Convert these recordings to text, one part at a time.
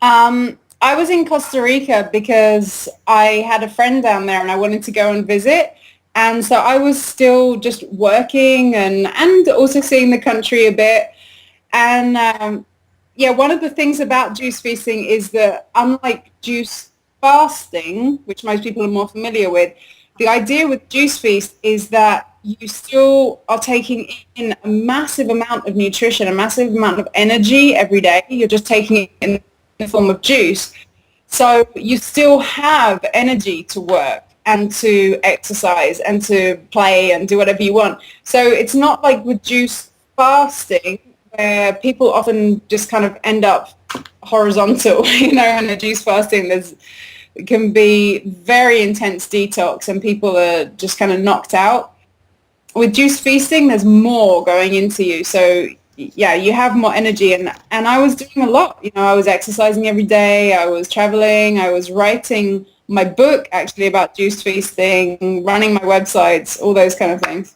I was in Costa Rica because I had a friend down there and I wanted to go and visit. And so I was still just working and also seeing the country a bit. And yeah, one of the things about juice feasting is that unlike juice fasting, which most people are more familiar with, the idea with juice feast is that you still are taking in a massive amount of nutrition, a massive amount of energy every day. You're just taking it in the form of juice. So you still have energy to work and to exercise and to play and do whatever you want. So it's not like with juice fasting where people often just kind of end up horizontal, in a juice fasting. It can be very intense detox and people are just kind of knocked out. With juice feasting, there's more going into you. So yeah, you have more energy. And I was doing a lot. I was exercising every day. I was traveling. I was writing my book actually about juice feasting, running my websites, all those kind of things.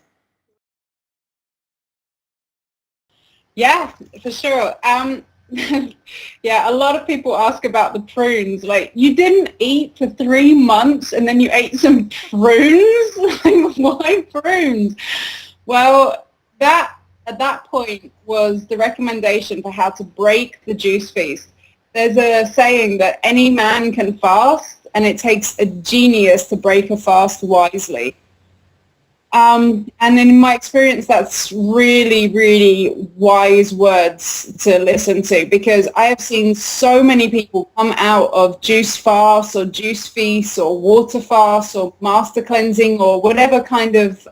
Yeah, for sure. Yeah, a lot of people ask about the prunes. Like, you didn't eat for 3 months and then you ate some prunes? Like, why prunes? Well, that at that point was the recommendation for how to break the juice feast. There's a saying that any man can fast, and it takes a genius to break a fast wisely. And in my experience, that's really, really wise words to listen to, because I have seen so many people come out of juice fasts or juice feasts or water fasts or master cleansing or whatever kind of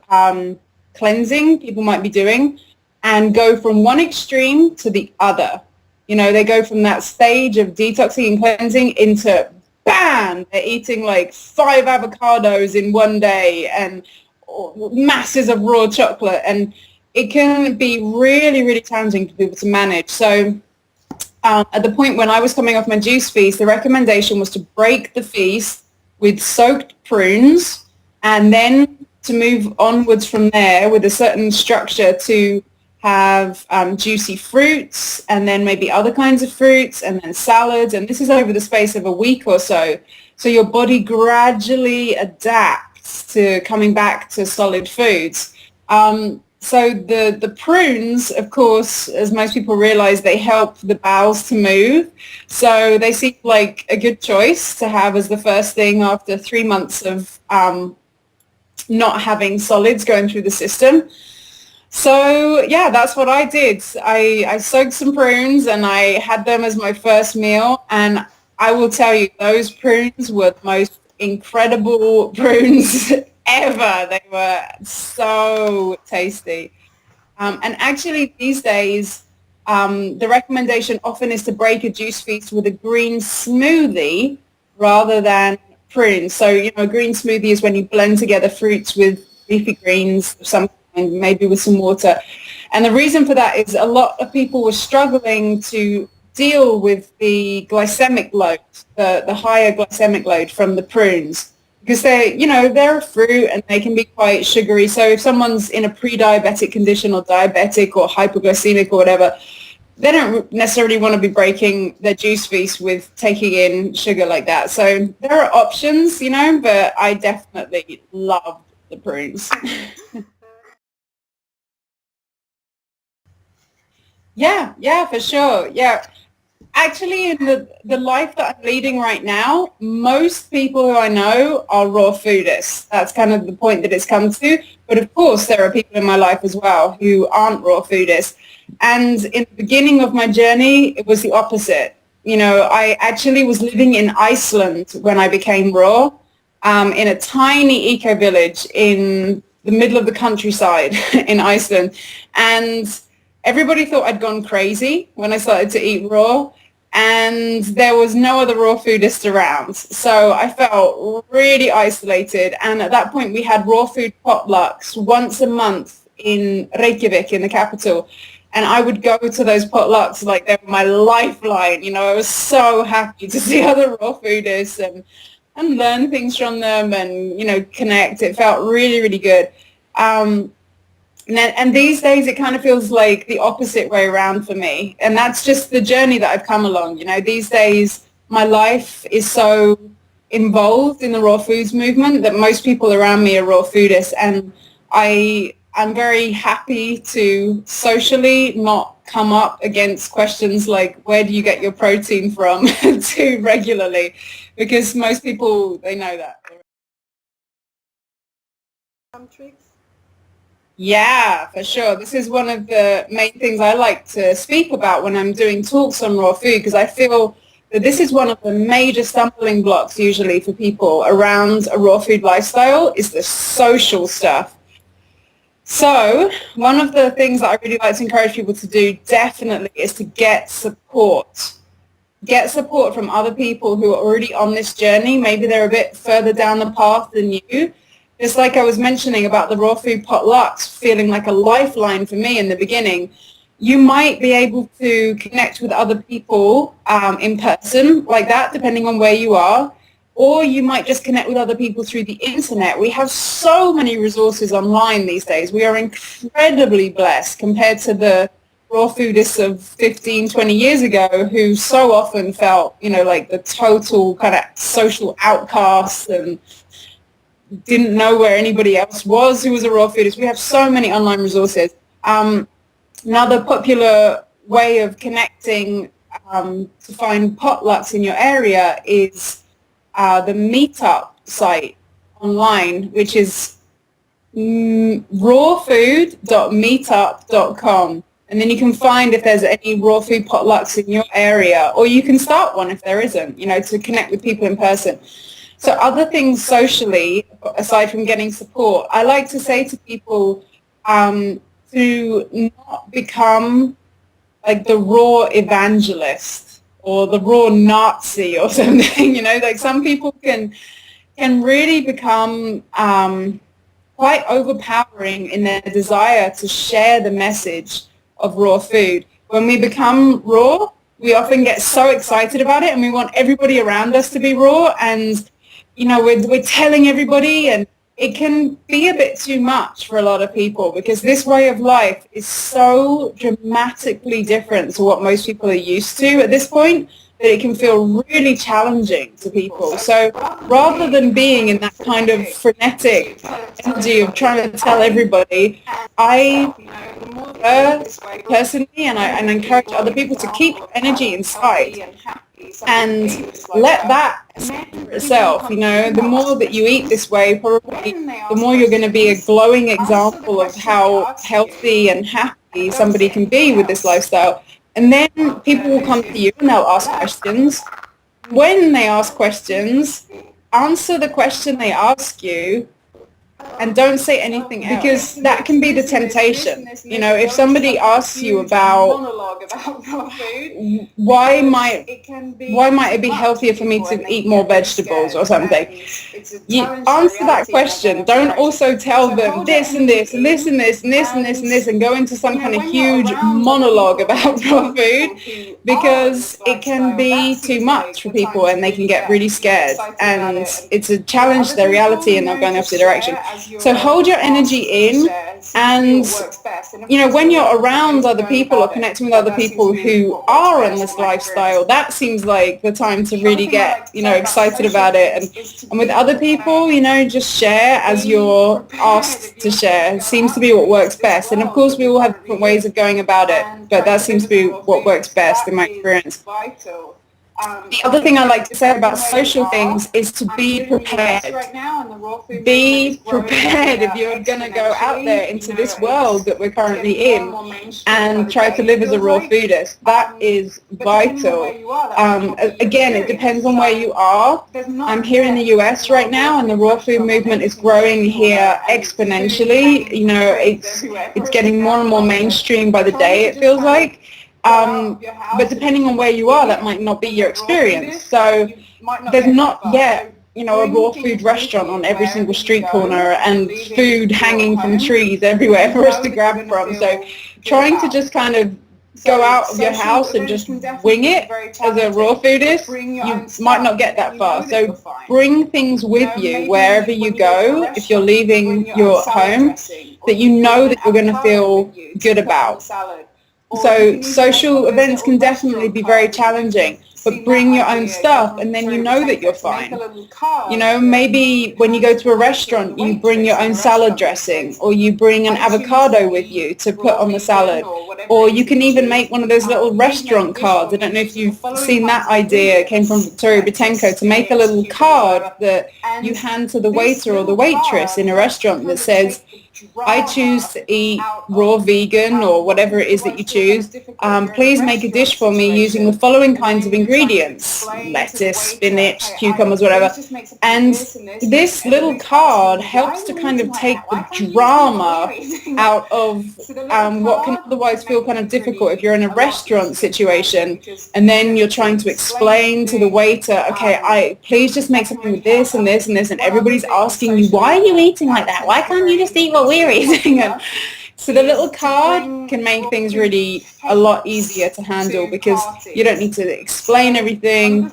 cleansing people might be doing and go from one extreme to the other. They go from that stage of detoxing and cleansing into, bam, they're eating like 5 avocados in one day and masses of raw chocolate, and it can be really, really challenging for people to manage. So at the point when I was coming off my juice feast, the recommendation was to break the feast with soaked prunes and then to move onwards from there with a certain structure to have juicy fruits and then maybe other kinds of fruits and then salads, and this is over the space of a week or so. So your body gradually adapts to coming back to solid foods. So the prunes, of course, as most people realize, they help the bowels to move. So they seem like a good choice to have as the first thing after 3 months of not having solids going through the system. So yeah, that's what I did. I soaked some prunes and I had them as my first meal. And I will tell you, those prunes were the most incredible prunes ever. They were so tasty. And actually these days, the recommendation often is to break a juice feast with a green smoothie rather than prunes. So, a green smoothie is when you blend together fruits with leafy greens of some kind, maybe with some water. And the reason for that is a lot of people were struggling to deal with the glycemic load, the higher glycemic load from the prunes, because they're a fruit and they can be quite sugary. So if someone's in a pre-diabetic condition or diabetic or hypoglycemic or whatever, they don't necessarily want to be breaking their juice feast with taking in sugar like that. So there are options, but I definitely loved the prunes. Yeah, for sure. Yeah. Actually, in the life that I'm leading right now, most people who I know are raw foodists. That's kind of the point that it's come to. But of course, there are people in my life as well who aren't raw foodists. And in the beginning of my journey, it was the opposite. I actually was living in Iceland when I became raw, in a tiny eco-village in the middle of the countryside in Iceland. And everybody thought I'd gone crazy when I started to eat raw, and there was no other raw foodist around. So I felt really isolated. And at that point, we had raw food potlucks once a month in Reykjavik, in the capital. And I would go to those potlucks like they were my lifeline. I was so happy to see other raw foodists and learn things from them and, connect. It felt really, really good. And these days it kind of feels like the opposite way around for me. And that's just the journey that I've come along. These days my life is so involved in the raw foods movement that most people around me are raw foodists, and I'm very happy to socially not come up against questions like, where do you get your protein from, too regularly, because most people, they know that. Some tricks? Yeah, for sure. This is one of the main things I like to speak about when I'm doing talks on raw food, because I feel that this is one of the major stumbling blocks usually for people around a raw food lifestyle, is the social stuff. So one of the things that I really like to encourage people to do definitely is to get support. Get support from other people who are already on this journey. Maybe they're a bit further down the path than you. Just like I was mentioning about the raw food potlucks feeling like a lifeline for me in the beginning, you might be able to connect with other people in person like that, depending on where you are. Or you might just connect with other people through the internet. We have so many resources online these days. We are incredibly blessed compared to the raw foodists of 15, 20 years ago, who so often felt, you know, like the total kind of social outcasts and didn't know where anybody else was who was a raw foodist. We have so many online resources. Another popular way of connecting to find potlucks in your area is the meetup site online, which is rawfood.meetup.com, and then you can find if there's any raw food potlucks in your area, or you can start one if there isn't, you know, to connect with people in person. So other things socially, aside from getting support, I like to say to people to not become like the raw evangelist or the raw Nazi or something, you know, like some people can really become quite overpowering in their desire to share the message of raw food. When we become raw, we often get so excited about it and we want everybody around us to be raw, and, you know, we're telling everybody, and it can be a bit too much for a lot of people because this way of life is so dramatically different to what most people are used to at this point that it can feel really challenging to people. So rather than being in that kind of frenetic energy of trying to tell everybody, I personally, and I encourage other people to keep energy inside and let that speak for itself. You know, the more that you eat this way, probably the more you're going to be a glowing example of how healthy and happy somebody can be with this lifestyle. And then people will come to you and they'll ask questions. When they ask questions, answer the question they ask you and don't say anything else, because that can be the temptation. You know, if somebody asks you about why might it be healthier for me to eat more vegetables or something, you answer that question. Don't also tell them this and this and this and this and this and this and this and go into some kind of huge monologue about raw food, because it can be too much for people and they can get really scared and it's a challenge to their reality and they're going the opposite direction. So hold your energy in, and, you know, when you're around other people or connecting with other people who are on this lifestyle, that seems like the time to really get, you know, excited about it. And with other people, you know, just share as you're asked to share. It seems to be what works best. And of course, we all have different ways of going about it, but that seems to be what works best in my experience. The other thing I like to say about social things is to be prepared. Be prepared if you're going to go out there into this world that we're currently in and try to live as a raw foodist. That is vital. Again, it depends on where you are. I'm here in the US right now, and the raw food movement is growing here exponentially. You know, it's getting more and more mainstream by the day, it feels like. But depending on where you are, that might not be your experience. So there's not yet, you know, a raw food restaurant on every single street corner and food hanging from trees everywhere for us to grab from. So trying to just kind of go out of your house and just wing it as a raw foodist, you might not get that far. So bring things with you wherever you go if you're leaving your home that you know that you're going to feel good about. So social events can definitely be very challenging. but bring your own stuff, and then you know that you're fine. You know, maybe when you go to a restaurant, you bring your own salad dressing, or you bring an avocado with you to put on the salad, or you can even make one of those little restaurant cards. I don't know if you've seen that idea. It came from Victoria Butenko, to make a little card that you hand to the waiter or the waitress in a restaurant that says, I choose to eat raw vegan or whatever it is that you choose. Please make a dish for me using the following kinds of ingredients: lettuce, spinach, cucumbers, whatever. And this little card helps to kind of take the drama out of what can otherwise feel kind of difficult if you're in a restaurant situation and then you're trying to explain to the waiter, okay, please just make something with this and this and this, and everybody's asking you, why are you eating like that? Why can't you just eat what we're eating? And so the little card can make things really a lot easier to handle, because you don't need to explain everything.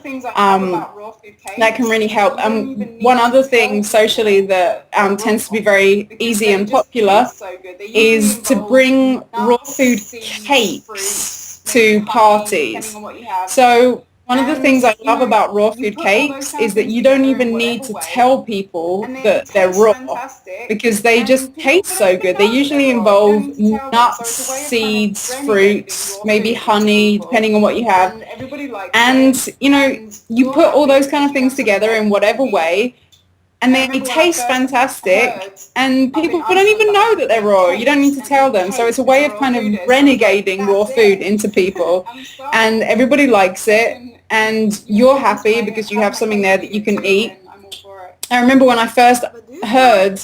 That can really help. One other thing socially that tends to be very easy and popular is to bring raw food cakes to parties. So one of the things I love about raw food cakes is that you don't even need to tell people that they're raw, because they just taste so good. They usually involve nuts, seeds, fruits, maybe honey, depending on what you have. And, you know, you put all those kind of things together in whatever way, and they taste fantastic, and people don't even know that they're raw. You don't need to tell them. So it's a way of kind of renegading raw food into people, and everybody likes it, and you're happy because you have something there that you can eat. I remember when I first heard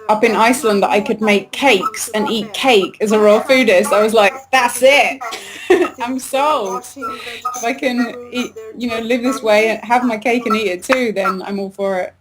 up in Iceland that I could make cakes and eat cake as a raw foodist, I was like, that's it. I'm sold. If I can eat, you know, live this way and have my cake and eat it too, then I'm all for it.